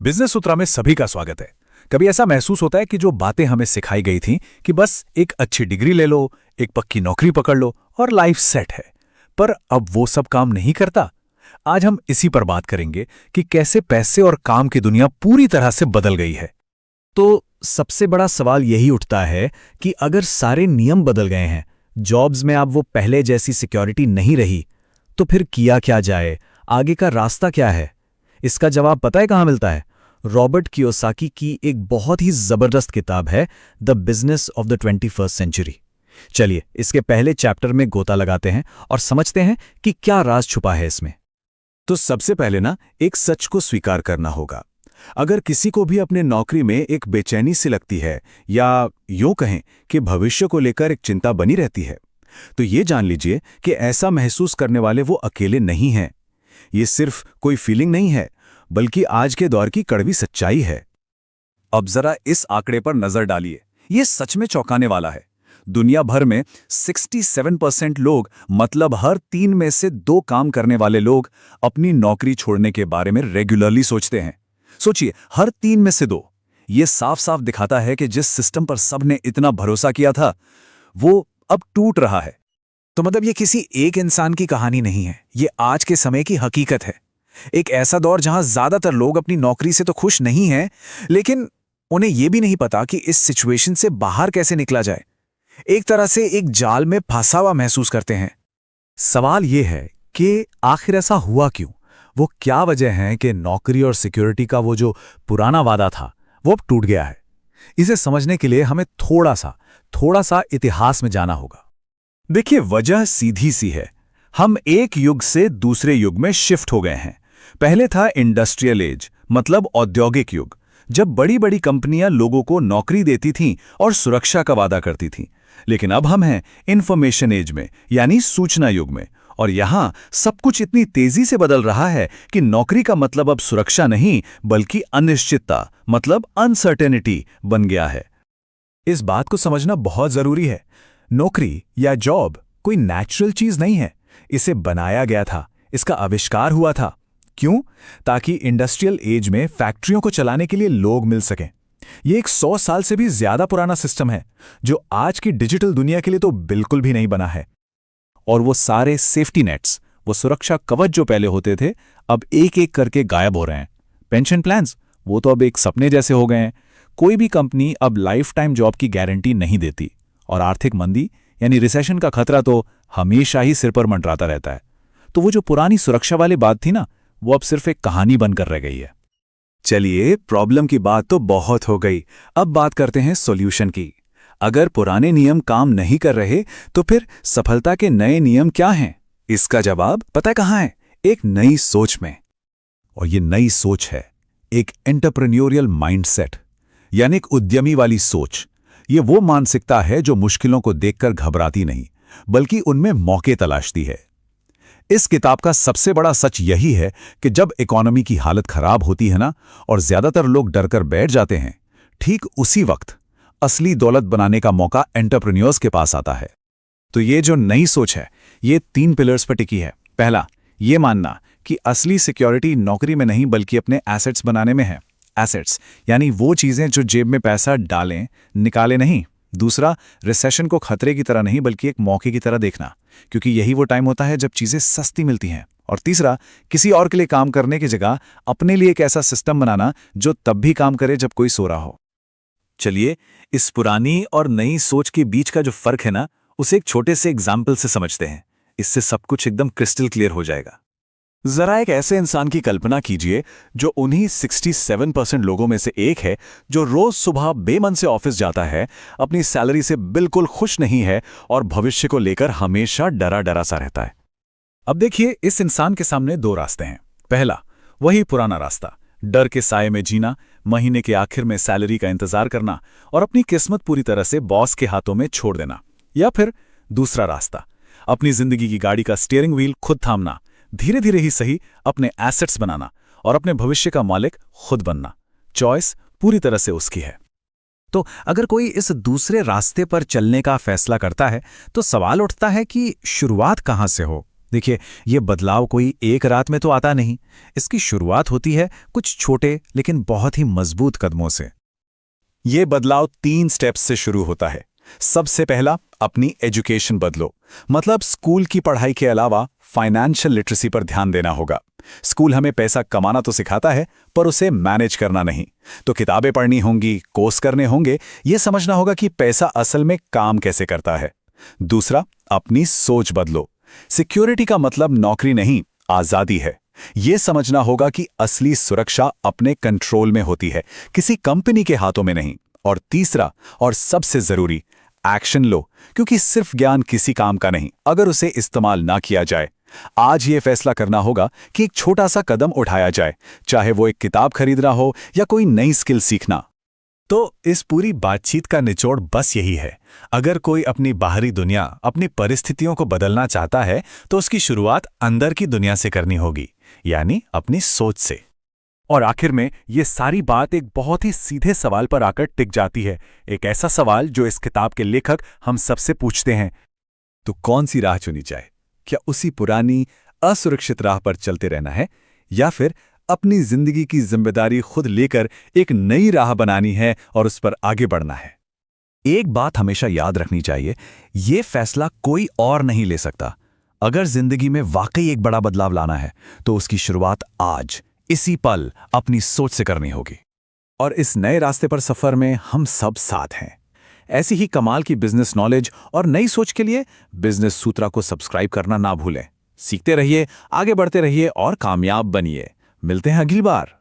Business सूत्रा में सभी का स्वागत है। कभी ऐसा महसूस होता है कि जो बातें हमें सिखाई गई थीं कि बस एक अच्छी डिग्री ले लो, एक पक्की नौकरी पकड़ लो और लाइफ सेट है, पर अब वो सब काम नहीं करता। आज हम इसी पर बात करेंगे कि कैसे पैसे और काम की दुनिया पूरी तरह से बदल गई है। तो सबसे बड़ा सवाल यही उठता है कि अगर सारे नियम बदल गए हैं, जॉब्स में अब वो पहले जैसी सिक्योरिटी नहीं रही, तो फिर किया क्या जाए, आगे का रास्ता क्या है? इसका जवाब पता है कहाँ मिलता है? रॉबर्ट कियोसाकी की एक बहुत ही जबरदस्त किताब है the business of the 21st century. चलिए इसके पहले चैप्टर में गोता लगाते हैं और समझते हैं कि क्या राज छुपा है इसमें। तो सबसे पहले ना एक सच को स्वीकार करना होगा। अगर किसी को भी अपने नौकरी में एक बेचैनी सी लगती है या यूं कहें कि भविष्य को लेकर एक चिंता बनी रहती है, तो ये जान लीजिए कि ऐसा महसूस करने वाले वो अकेले नहीं हैं। ये सिर्फ कोई फीलिंग नहीं है, बल्कि आज के दौर की कड़वी सच्चाई है। अब जरा इस आंकड़े पर नजर डालिए, ये सच में चौंकाने वाला है। दुनिया भर में 67% लोग, मतलब हर 3 में से 2 काम करने वाले लोग अपनी नौकरी छोड़ने के बारे में रेगुलरली सोचते हैं। सोचिए, हर 3 में से 2। ये साफ साफ दिखाता है कि जिस सिस्टम पर सबने इतना भरोसा किया था, वो अब टूट रहा है। तो मतलब ये किसी एक इंसान की कहानी नहीं है, ये आज के समय की हकीकत है। एक ऐसा दौर जहां ज्यादातर लोग अपनी नौकरी से तो खुश नहीं हैं, लेकिन उन्हें यह भी नहीं पता कि इस सिचुएशन से बाहर कैसे निकला जाए। एक तरह से एक जाल में फंसा हुआ महसूस करते हैं। सवाल यह है कि आखिर ऐसा हुआ क्यों? वो क्या वजह है कि नौकरी और सिक्योरिटी का वो जो पुराना वादा था वो अब टूट गया है? इसे समझने के लिए हमें थोड़ा सा इतिहास में जाना होगा। देखिए, वजह सीधी सी है। हम एक युग से दूसरे युग में शिफ्ट हो गए हैं। पहले था इंडस्ट्रियल एज, मतलब औद्योगिक युग, जब बड़ी बड़ी कंपनियां लोगों को नौकरी देती थीं और सुरक्षा का वादा करती थीं। लेकिन अब हम हैं इंफॉर्मेशन एज में, यानी सूचना युग में, और यहां सब कुछ इतनी तेजी से बदल रहा है कि नौकरी का मतलब अब सुरक्षा नहीं, बल्कि अनिश्चितता, मतलब अनसर्टेनिटी बन गया है। इस बात को समझना बहुत जरूरी है। नौकरी या जॉब कोई नेचुरल चीज नहीं है, इसे बनाया गया था, इसका आविष्कार हुआ था। क्यों? ताकि इंडस्ट्रियल एज में फैक्ट्रियों को चलाने के लिए लोग मिल सकें। यह एक 100 साल से भी ज्यादा पुराना सिस्टम है, जो आज की डिजिटल दुनिया के लिए तो बिल्कुल भी नहीं बना है। और वो सारे सेफ्टी नेट्स, वो सुरक्षा कवच जो पहले होते थे, अब एक एक करके गायब हो रहे हैं। पेंशन प्लान्स, वो तो अब एक सपने जैसे हो गए हैं। कोई भी कंपनी अब लाइफ टाइम जॉब की गारंटी नहीं देती, और आर्थिक मंदी यानी रिसेशन का खतरा तो हमेशा ही सिर पर मंडराता रहता है। तो वो जो पुरानी सुरक्षा वाली बात थी ना, वो अब सिर्फ एक कहानी बनकर रह गई है। चलिए, प्रॉब्लम की बात तो बहुत हो गई, अब बात करते हैं सॉल्यूशन की। अगर पुराने नियम काम नहीं कर रहे, तो फिर सफलता के नए नियम क्या हैं? इसका जवाब पता है कहाँ है? एक नई सोच में। और ये नई सोच है एक एंटरप्रेन्योरियल माइंडसेट, यानी एक उद्यमी वाली सोच। ये वो मानसिकता है जो मुश्किलों को देखकर घबराती नहीं, बल्कि उनमें मौके तलाशती है। इस किताब का सबसे बड़ा सच यही है कि जब इकोनॉमी की हालत खराब होती है ना, और ज्यादातर लोग डरकर बैठ जाते हैं, ठीक उसी वक्त असली दौलत बनाने का मौका एंटरप्रेन्योर्स के पास आता है। तो ये जो नई सोच है, ये 3 पिलर्स पर टिकी है। पहला, ये मानना कि असली सिक्योरिटी नौकरी में नहीं, बल्कि अपने एसेट्स बनाने में है। एसेट्स यानी वो चीजें जो जेब में पैसा डालें, निकाले नहीं। दूसरा, रिसेशन को खतरे की तरह नहीं, बल्कि एक मौके की तरह देखना, क्योंकि यही वो टाइम होता है जब चीजें सस्ती मिलती हैं। और तीसरा, किसी और के लिए काम करने की जगह अपने लिए एक ऐसा सिस्टम बनाना जो तब भी काम करे जब कोई सो रहा हो। चलिए, इस पुरानी और नई सोच के बीच का जो फर्क है ना, उसे एक छोटे से एग्जाम्पल से समझते हैं। इससे सब कुछ एकदम क्रिस्टल क्लियर हो जाएगा। जरा एक ऐसे इंसान की कल्पना कीजिए जो उन्हीं 67% लोगों में से एक है, जो रोज सुबह बेमन से ऑफिस जाता है, अपनी सैलरी से बिल्कुल खुश नहीं है और भविष्य को लेकर हमेशा डरा डरा सा रहता है। अब देखिए, इस इंसान के सामने 2 रास्ते हैं। पहला, वही पुराना रास्ता, डर के साए में जीना, महीने के आखिर में सैलरी का इंतजार करना और अपनी किस्मत पूरी तरह से बॉस के हाथों में छोड़ देना। या फिर दूसरा रास्ता, अपनी जिंदगी की गाड़ी का स्टीयरिंग व्हील खुद थामना, धीरे धीरे ही सही अपने एसेट्स बनाना और अपने भविष्य का मालिक खुद बनना। चॉइस पूरी तरह से उसकी है। तो अगर कोई इस दूसरे रास्ते पर चलने का फैसला करता है, तो सवाल उठता है कि शुरुआत कहां से हो? देखिए, ये बदलाव कोई एक रात में तो आता नहीं। इसकी शुरुआत होती है कुछ छोटे लेकिन बहुत ही मजबूत कदमों से। ये बदलाव 3 स्टेप्स से शुरू होता है। सबसे पहला, अपनी एजुकेशन बदलो। मतलब स्कूल की पढ़ाई के अलावा फाइनेंशियल लिटरेसी पर ध्यान देना होगा। स्कूल हमें पैसा कमाना तो सिखाता है, पर उसे मैनेज करना नहीं। तो किताबें पढ़नी होंगी, कोर्स करने होंगे, ये समझना होगा कि पैसा असल में काम कैसे करता है। दूसरा, अपनी सोच बदलो। सिक्योरिटी का मतलब नौकरी नहीं, आजादी है। ये समझना होगा कि असली सुरक्षा अपने कंट्रोल में होती है, किसी कंपनी के हाथों में नहीं। और तीसरा और सबसे जरूरी, एक्शन लो, क्योंकि सिर्फ ज्ञान किसी काम का नहीं अगर उसे इस्तेमाल ना किया जाए। आज ये फैसला करना होगा कि एक छोटा सा कदम उठाया जाए, चाहे वो एक किताब खरीदना हो या कोई नई स्किल सीखना। तो इस पूरी बातचीत का निचोड़ बस यही है, अगर कोई अपनी बाहरी दुनिया, अपनी परिस्थितियों को बदलना चाहता है तो उसकी शुरुआत अंदर की दुनिया से करनी होगी, यानी अपनी सोच से। और आखिर में ये सारी बात एक बहुत ही सीधे सवाल पर आकर टिक जाती है, एक ऐसा सवाल जो इस किताब के लेखक हम सबसे पूछते हैं, तो कौन सी राह चुनी जाए? क्या उसी पुरानी असुरक्षित राह पर चलते रहना है, या फिर अपनी जिंदगी की जिम्मेदारी खुद लेकर एक नई राह बनानी है और उस पर आगे बढ़ना है? एक बात हमेशा याद रखनी चाहिए, ये फैसला कोई और नहीं ले सकता। अगर जिंदगी में वाकई एक बड़ा बदलाव लाना है तो उसकी शुरुआत आज, इसी पल, अपनी सोच से करनी होगी। और इस नए रास्ते पर सफर में हम सब साथ हैं। ऐसी ही कमाल की बिजनेस नॉलेज और नई सोच के लिए बिजनेस सूत्रा को सब्सक्राइब करना ना भूलें। सीखते रहिए, आगे बढ़ते रहिए और कामयाब बनिए। मिलते हैं अगली बार।